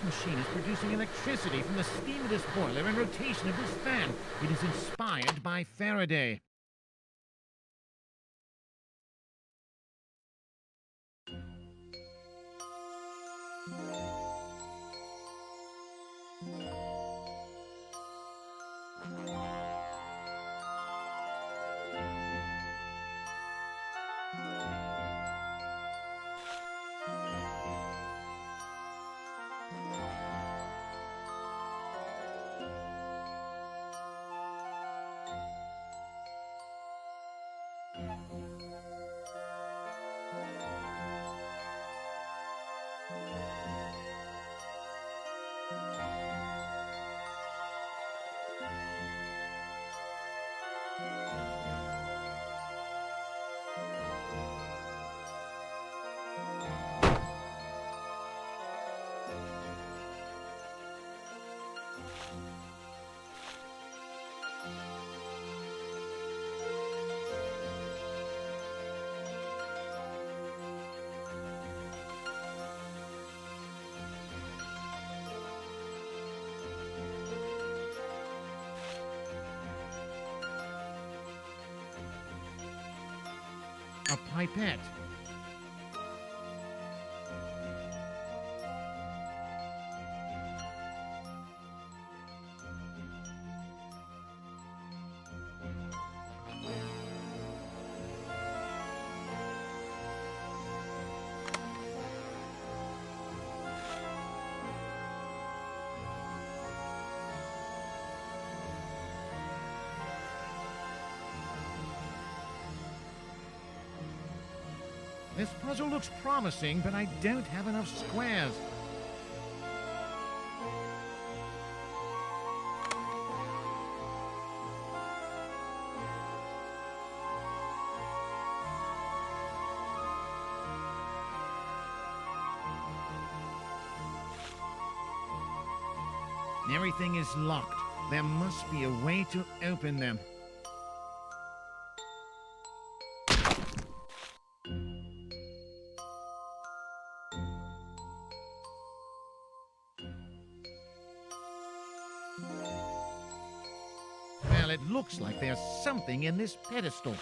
machine is producing electricity from the steam of this boiler and rotation of this fan. It is inspired by Faraday. A pipette. This puzzle looks promising, but I don't have enough squares. Everything is locked. There must be a way to open them. Well, it looks like there's something in this pedestal.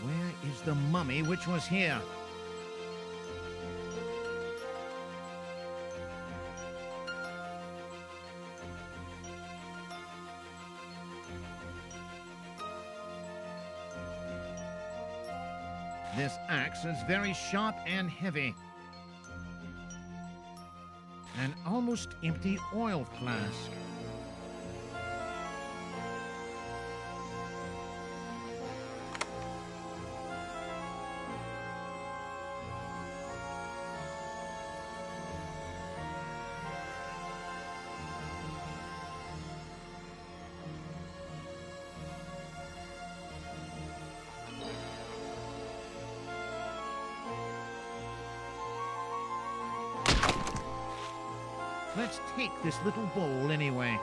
Where is the mummy which was here? This axe is very sharp and heavy. An almost empty oil flask. Let's take this little bowl anyway.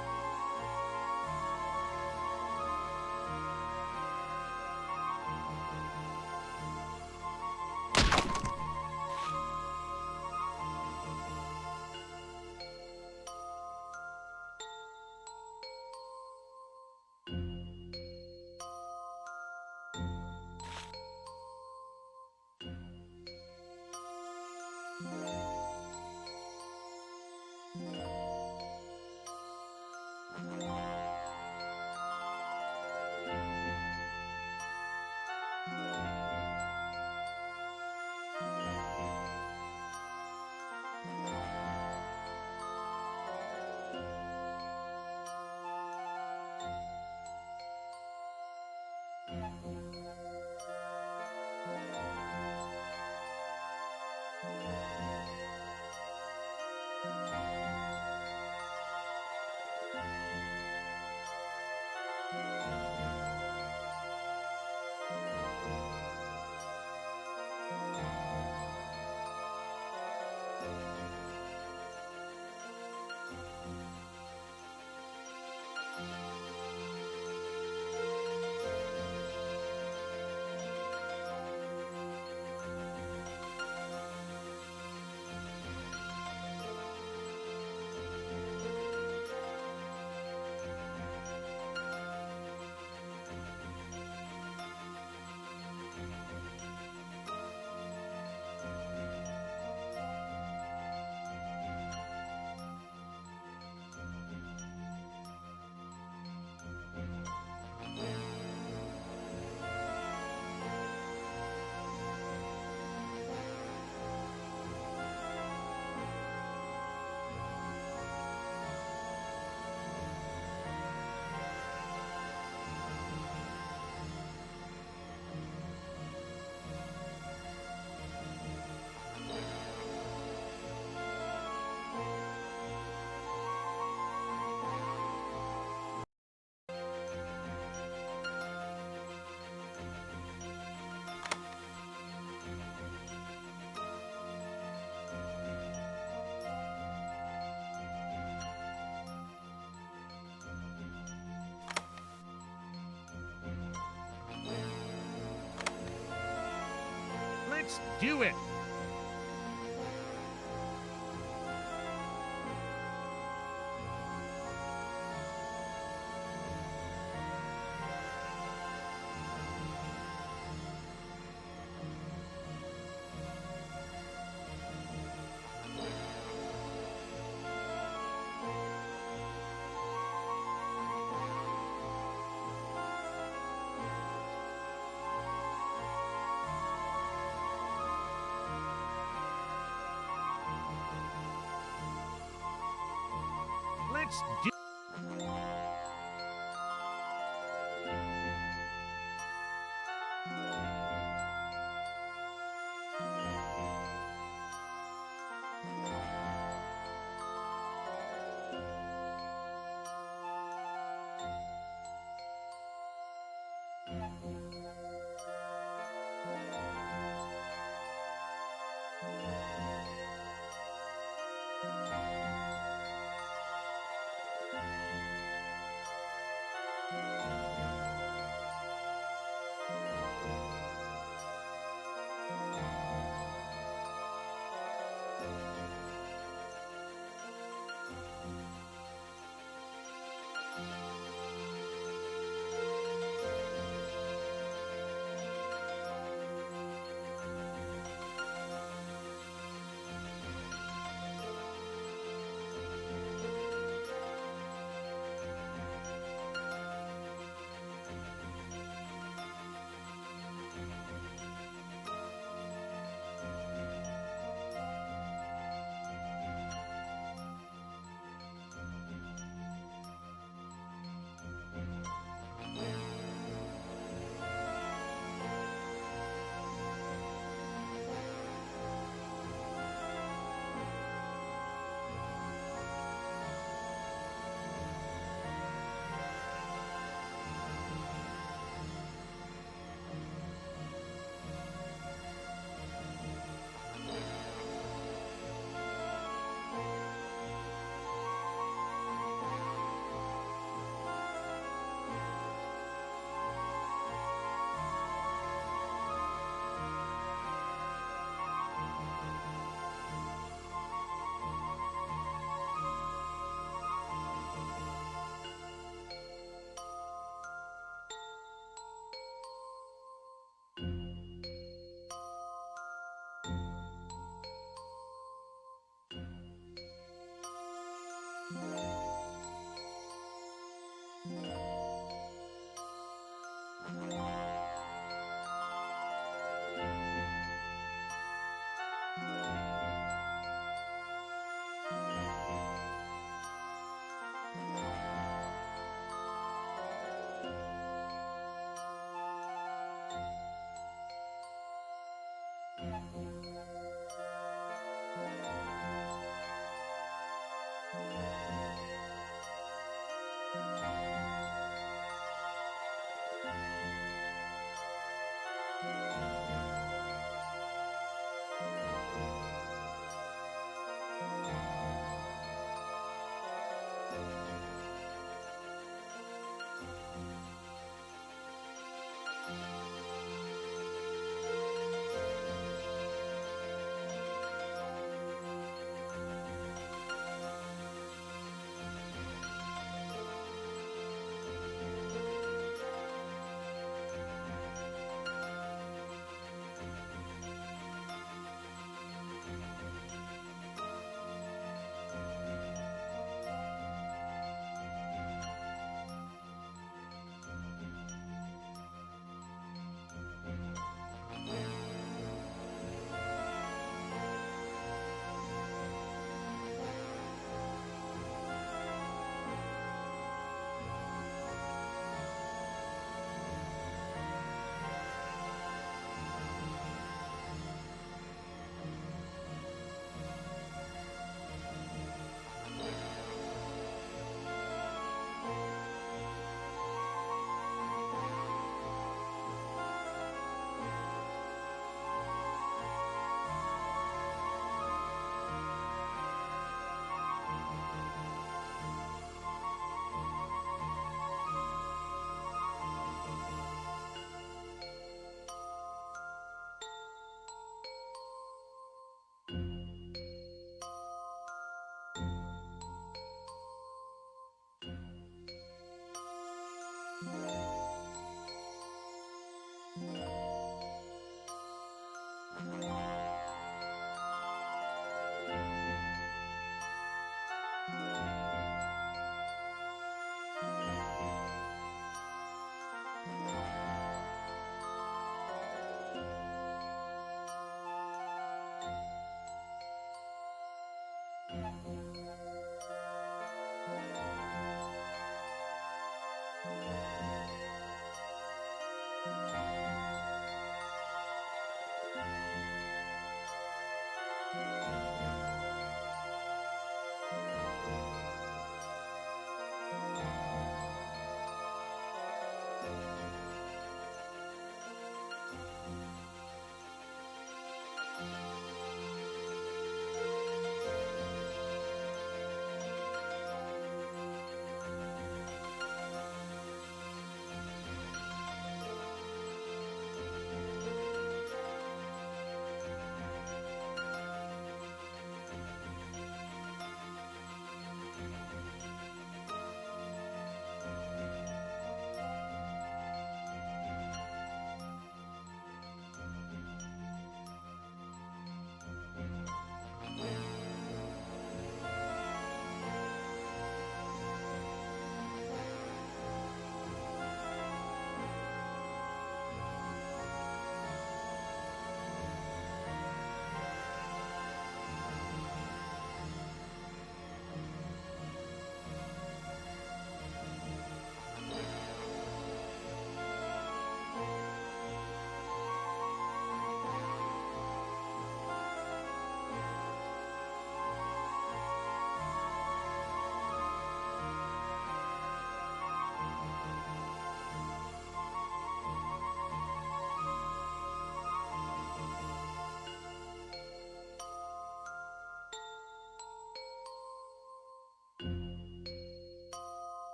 Let's do it! Let's do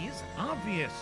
is obvious.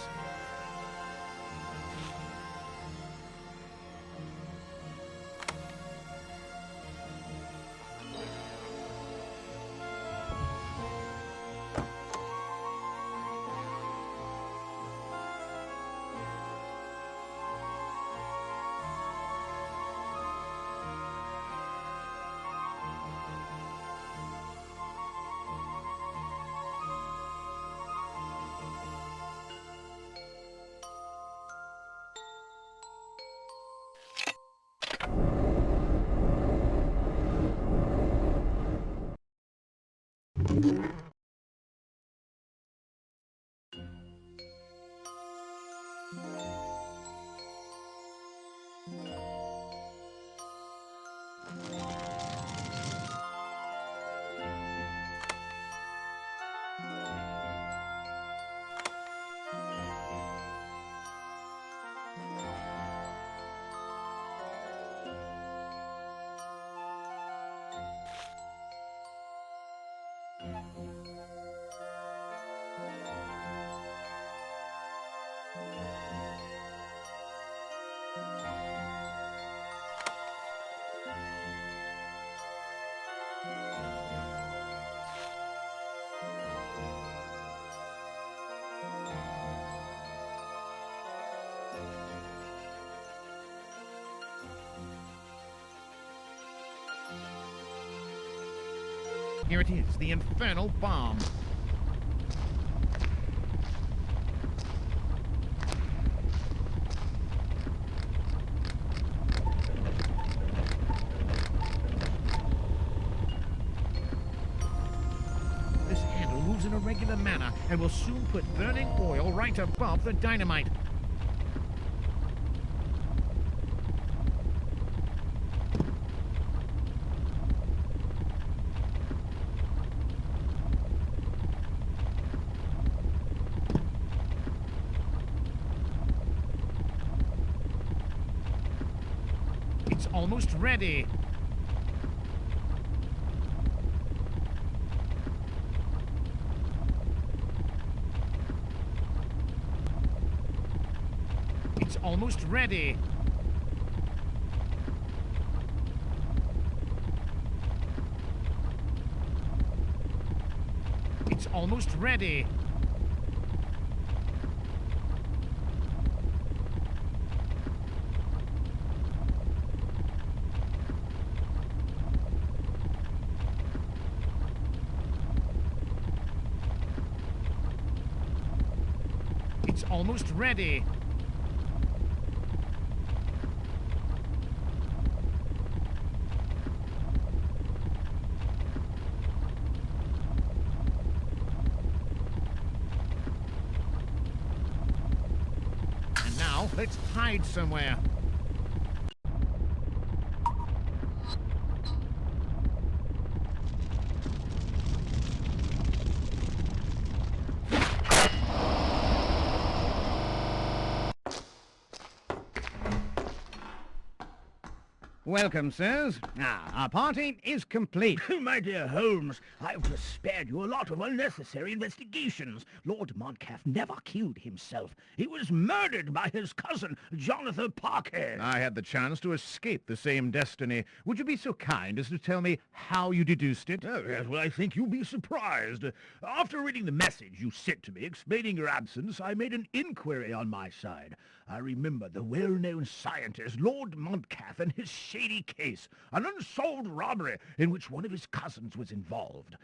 Here it is, the infernal bomb. This handle moves in a regular manner and will soon put burning oil right above the dynamite. It's almost ready. It's almost ready. It's almost ready. It's almost ready. And now, let's hide somewhere. Welcome, sirs. Our party is complete. My dear Holmes, I've just spared you a lot of unnecessary investigations. Lord Montcalf never killed himself. He was murdered by his cousin, Jonathan Parker. I had the chance to escape the same destiny. Would you be so kind as to tell me how you deduced it? Oh, yes, well, I think you'll be surprised. After reading the message you sent to me explaining your absence, I made an inquiry on my side. I remember the well-known scientist, Lord Montcalf, and his shady case, an unsolved robbery in which one of his cousins was involved.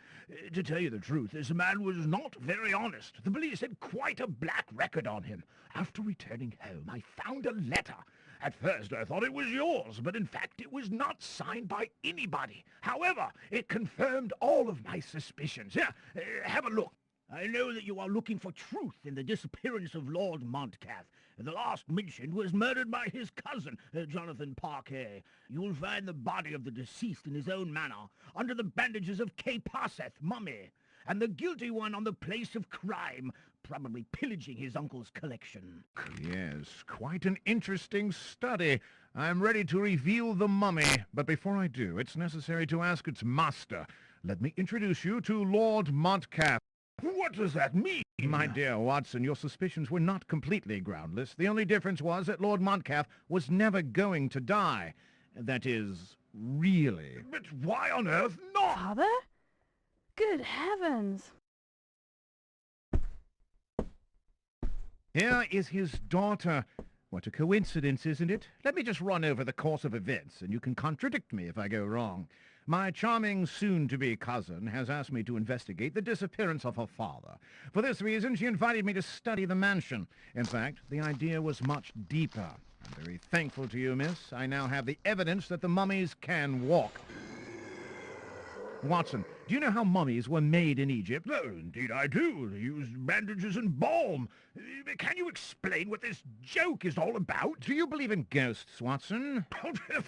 To tell you the truth, this man was not very honest. The police had quite a black record on him. After returning home, I found a letter. At first I thought it was yours, but in fact it was not signed by anybody. However, it confirmed all of my suspicions. Here, have a look. I know that you are looking for truth in the disappearance of Lord Montcalf. The last mentioned was murdered by his cousin, Jonathan Parker. You'll find the body of the deceased in his own manor, under the bandages of K. Parseth, mummy, and the guilty one on the place of crime, probably pillaging his uncle's collection. Yes, quite an interesting study. I'm ready to reveal the mummy, but before I do, it's necessary to ask its master. Let me introduce you to Lord Montcalf. What does that mean? My dear Watson, your suspicions were not completely groundless. The only difference was that Lord Montcalf was never going to die. That is, really. But why on earth not? Father? Good heavens. Here is his daughter. What a coincidence, isn't it? Let me just run over the course of events, and you can contradict me if I go wrong. My charming soon-to-be cousin has asked me to investigate the disappearance of her father. For this reason, she invited me to study the mansion. In fact, the idea was much deeper. I'm very thankful to you, miss. I now have the evidence that the mummies can walk. Watson, do you know how mummies were made in Egypt? No, indeed I do. They used bandages and balm. Can you explain what this joke is all about? Do you believe in ghosts, Watson?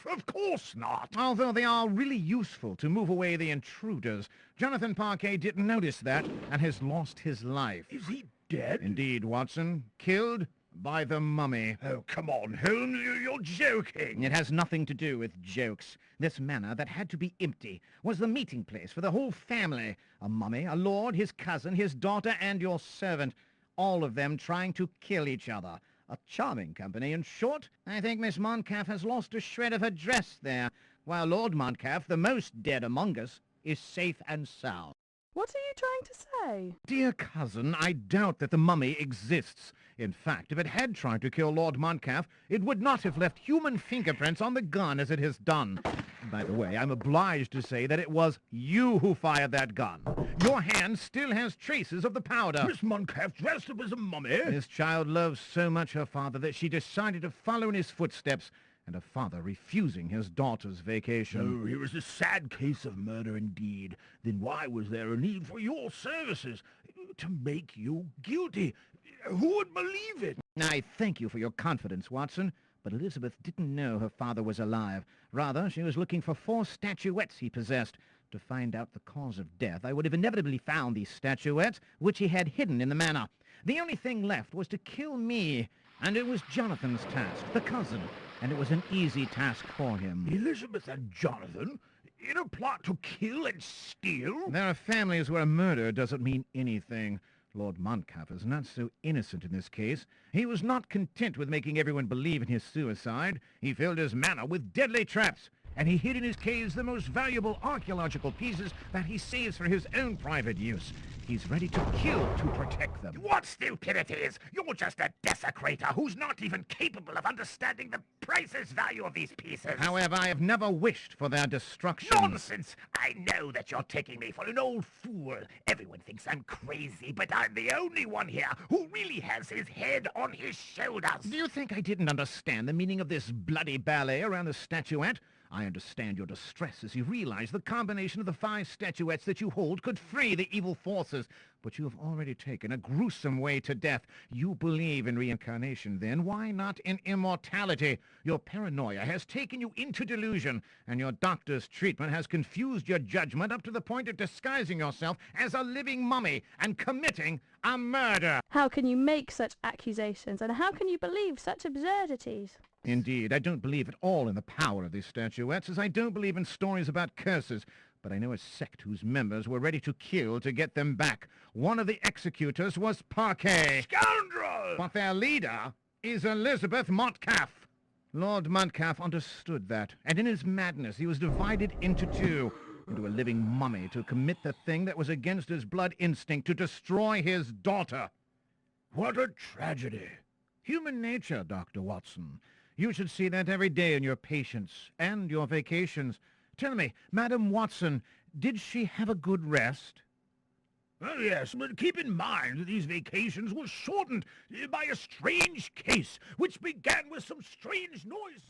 Of course not. Although they are really useful to move away the intruders. Jonathan Parquet didn't notice that and has lost his life. Is he dead? Indeed, Watson. Killed by the mummy. Oh, come on, Holmes. You're joking. It has nothing to do with jokes. This manor that had to be empty was the meeting place for the whole family. A mummy, a lord, his cousin, his daughter, and your servant. All of them trying to kill each other. A charming company, in short. I think Miss Montcalf has lost a shred of her dress there, while Lord Montcalf, the most dead among us, is safe and sound. What are you trying to say? Dear cousin, I doubt that the mummy exists. In fact, if it had tried to kill Lord Montcalf, it would not have left human fingerprints on the gun as it has done. By the way, I'm obliged to say that it was you who fired that gun. Your hand still has traces of the powder. Miss Montcalf dressed up as a mummy? This child loves so much her father that she decided to follow in his footsteps, and her father refusing his daughter's vacation. Oh, here is a sad case of murder indeed. Then why was there a need for your services? To make you guilty? Who would believe it? I thank you for your confidence, Watson, but Elizabeth didn't know her father was alive. Rather, she was looking for 4 statuettes he possessed. To find out the cause of death, I would have inevitably found these statuettes, which he had hidden in the manor. The only thing left was to kill me, and it was Jonathan's task, the cousin, and it was an easy task for him. Elizabeth and Jonathan? In a plot to kill and steal? There are families where murder doesn't mean anything. Lord Montcalf is not so innocent in this case. He was not content with making everyone believe in his suicide. He filled his manor with deadly traps, and he hid in his caves the most valuable archaeological pieces that he saves for his own private use. He's ready to kill to protect them. What stupidities! You're just a desecrator who's not even capable of understanding the priceless value of these pieces. However, I have never wished for their destruction. Nonsense! I know that you're taking me for an old fool. Everyone thinks I'm crazy, but I'm the only one here who really has his head on his shoulders. Do you think I didn't understand the meaning of this bloody ballet around the statuette? I understand your distress as you realize the combination of the 5 statuettes that you hold could free the evil forces. But you have already taken a gruesome way to death. You believe in reincarnation, then. Why not in immortality? Your paranoia has taken you into delusion, and your doctor's treatment has confused your judgment up to the point of disguising yourself as a living mummy and committing a murder. How can you make such accusations, and how can you believe such absurdities? Indeed, I don't believe at all in the power of these statuettes, as I don't believe in stories about curses. But I know a sect whose members were ready to kill to get them back. One of the executors was Parquet. Scoundrel! But their leader is Elizabeth Montcalf. Lord Montcalf understood that, and in his madness he was divided into 2, into a living mummy to commit the thing that was against his blood instinct, to destroy his daughter. What a tragedy. Human nature, Dr. Watson. You should see that every day in your patients and your vacations. Tell me, Madam Watson, did she have a good rest? Oh, yes, but keep in mind that these vacations were shortened by a strange case, which began with some strange noise.